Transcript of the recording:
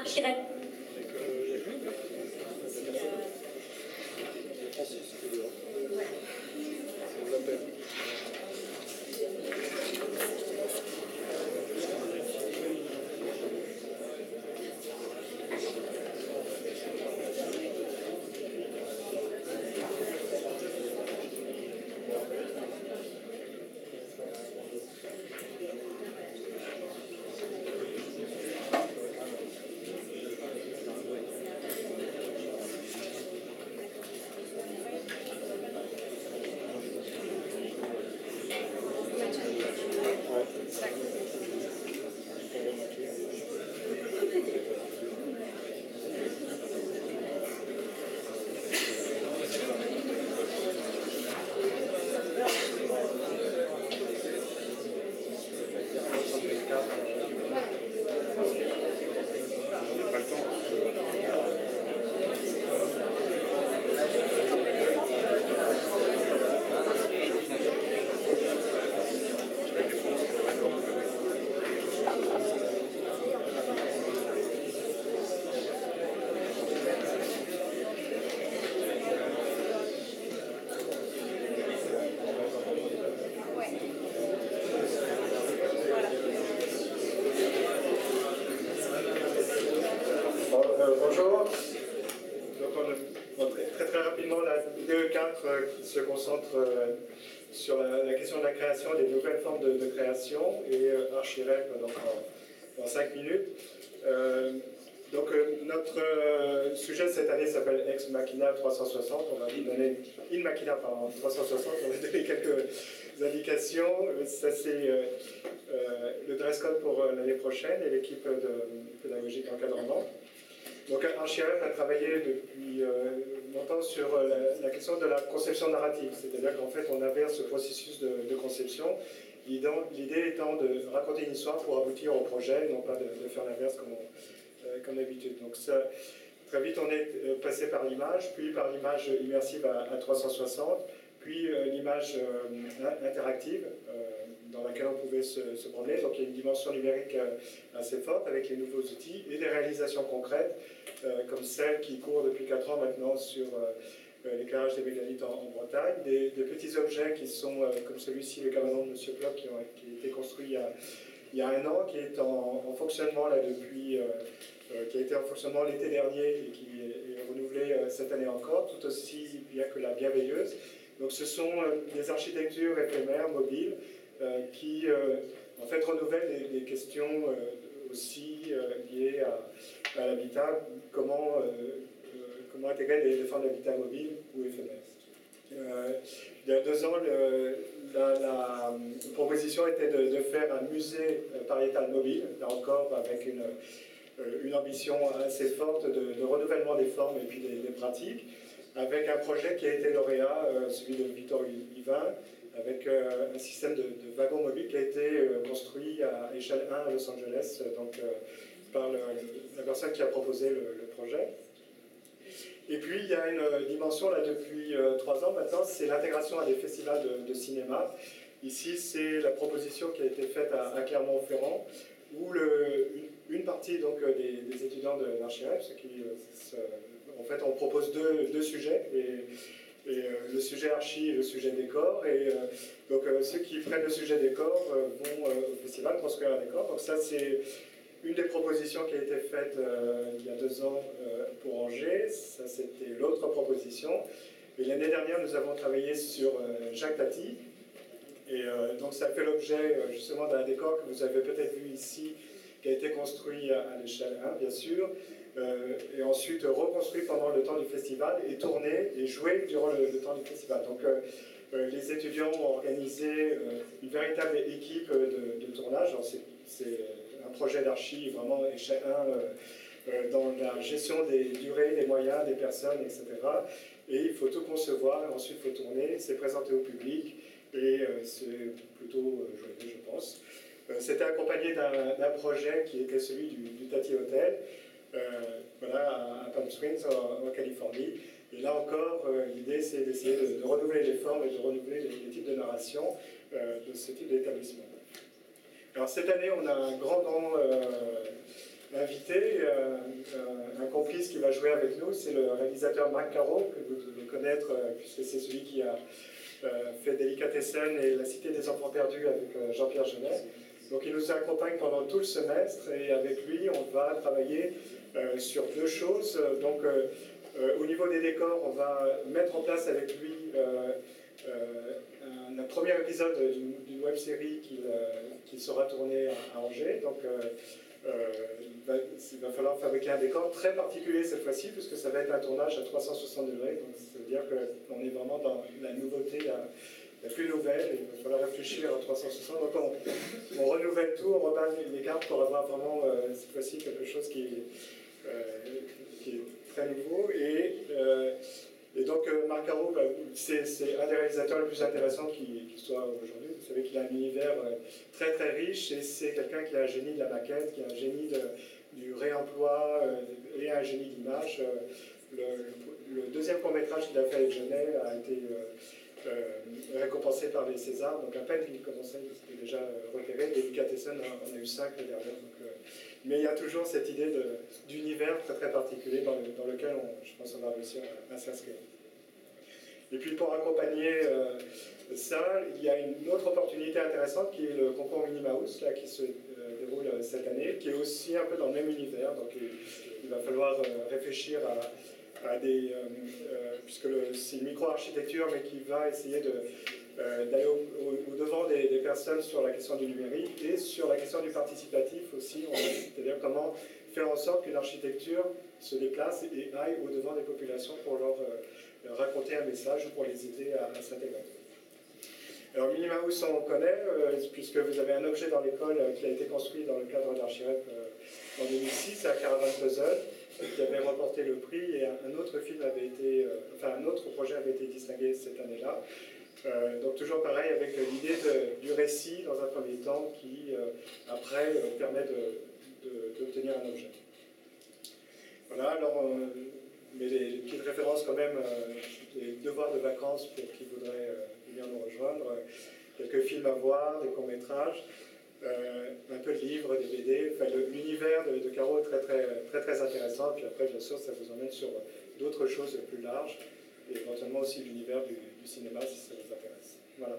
Archiret. Bonjour. Donc très rapidement la vidéo 4 qui se concentre sur la question de la création, des nouvelles formes de création et Archirep dans 5 minutes. Notre sujet cette année s'appelle Ex Machina 360. On va vous donner In Machina par 360. On va donner quelques indications. Ça c'est le dress code pour l'année prochaine et l'équipe de pédagogique d'encadrement. Donc Archirep a travaillé depuis longtemps sur la question de la conception narrative, c'est-à-dire qu'en fait on inverse ce processus de conception, l'idée étant de raconter une histoire pour aboutir au projet, non pas de faire l'inverse comme d'habitude. Donc ça, très vite on est passé par l'image, puis par l'image immersive à 360, puis l'image interactive, dans laquelle on pouvait se promener. Donc il y a une dimension numérique assez forte avec les nouveaux outils et des réalisations concrètes, comme celle qui court depuis 4 ans maintenant sur l'éclairage des mégalithes en Bretagne, des petits objets qui sont, comme celui-ci, le cabanon de M. Ploc, qui a été construit il y a 1 an, qui est en fonctionnement là depuis... qui a été en fonctionnement l'été dernier et qui est renouvelé cette année encore, tout aussi bien que la bienveilleuse. Donc ce sont des architectures éphémères, mobiles, qui en fait renouvellent des questions aussi liées à l'habitat, comment intégrer des formes d'habitat mobile ou éphémères. Il y a 2 ans, la proposition était de faire un musée pariétal mobile, là encore avec une ambition assez forte de renouvellement des formes et puis des pratiques, avec un projet qui a été lauréat, celui de Victor Yvain, avec un système de wagons mobiles qui a été construit à échelle 1 à Los Angeles, donc par la personne qui a proposé le projet. Et puis il y a une dimension là depuis 3 ans maintenant, c'est l'intégration à des festivals de cinéma. Ici c'est la proposition qui a été faite à Clermont-Ferrand, où une partie donc, des étudiants de l'Archirep, en fait on propose deux sujets, et le sujet archi et le sujet décor, et donc ceux qui prennent le sujet décor vont au festival construire un décor. Donc ça c'est une des propositions qui a été faite il y a 2 ans pour Angers, ça c'était l'autre proposition. Et l'année dernière nous avons travaillé sur Jacques Tati, et donc ça fait l'objet justement d'un décor que vous avez peut-être vu ici, qui a été construit à l'échelle 1 bien sûr, et ensuite reconstruit pendant le temps du festival et tourné et joué durant le temps du festival. Donc les étudiants ont organisé une véritable équipe de tournage. C'est un projet d'archi vraiment échelle 1 dans la gestion des durées, des moyens, des personnes, etc. Et il faut tout concevoir, et ensuite il faut tourner, c'est présenté au public, et c'est plutôt joyeux, je pense. C'était accompagné d'un projet qui était celui du Tati Hotel, à Palm Springs, en Californie. Et là encore, l'idée, c'est d'essayer de renouveler les formes et de renouveler les types de narration de ce type d'établissement. Alors cette année, on a un grand invité, complice qui va jouer avec nous, c'est le réalisateur Marc Caro, que vous devez connaître, puisque c'est celui qui a fait Délicatessen et La Cité des Enfants Perdus avec Jean-Pierre Jeunet. Donc il nous accompagne pendant tout le semestre et avec lui on va travailler sur deux choses. Donc au niveau des décors, on va mettre en place avec lui un premier épisode d'une web-série qui sera tournée à Angers. Donc il va falloir fabriquer un décor très particulier cette fois-ci, puisque ça va être un tournage à 360 degrés. Donc ça veut dire qu'on est vraiment dans la nouveauté la plus nouvelle, et il va falloir réfléchir à 360. Donc on renouvelle tout, on rebat les cartes pour avoir vraiment cette fois-ci quelque chose qui est très nouveau. Et donc Marc Caro, c'est un des réalisateurs les plus intéressants qui soit aujourd'hui. Vous savez qu'il a un univers très très riche, et c'est quelqu'un qui a un génie de la maquette, qui a un génie du réemploi et un génie d'image. Le deuxième court-métrage qu'il a fait avec Jeunet a été récompensé par les Césars, donc à peine qu'il commençait, il était déjà repéré. Délicatessen on a eu 5 derrière. Mais il y a toujours cette idée d'univers très très particulier dans lequel je pense qu'on va réussir à s'inscrire. Et puis pour accompagner ça, il y a une autre opportunité intéressante qui est le concours Minnie Mouse là, qui se déroule cette année, qui est aussi un peu dans le même univers. Donc il va falloir réfléchir à des... puisque c'est une micro-architecture, mais qui va essayer d'aller au-devant des personnes sur la question du numérique et sur la question du participatif aussi. C'est-à-dire comment faire en sorte qu'une architecture se déplace et aille au-devant des populations pour leur raconter un message ou pour les aider à s'intégrer. Alors Minnie Mouse, on connaît, puisque vous avez un objet dans l'école qui a été construit dans le cadre d'Archirep en 2006, c'est un Caravan Puzzle, qui avait remporté le prix, et un autre film avait été, un autre projet avait été distingué cette année-là. Donc toujours pareil, avec l'idée du récit dans un premier temps qui, après, permet d'obtenir un objet. Voilà, alors, mais les petites références quand même, les devoirs de vacances pour qui voudraient venir nous rejoindre, quelques films à voir, des courts-métrages, un peu de livres, des BD. Enfin, l'univers de Caro est très, très, très, très intéressant. Et puis après, bien sûr, ça vous emmène sur d'autres choses plus larges, et éventuellement aussi l'univers du cinéma si ça vous intéresse. Voilà.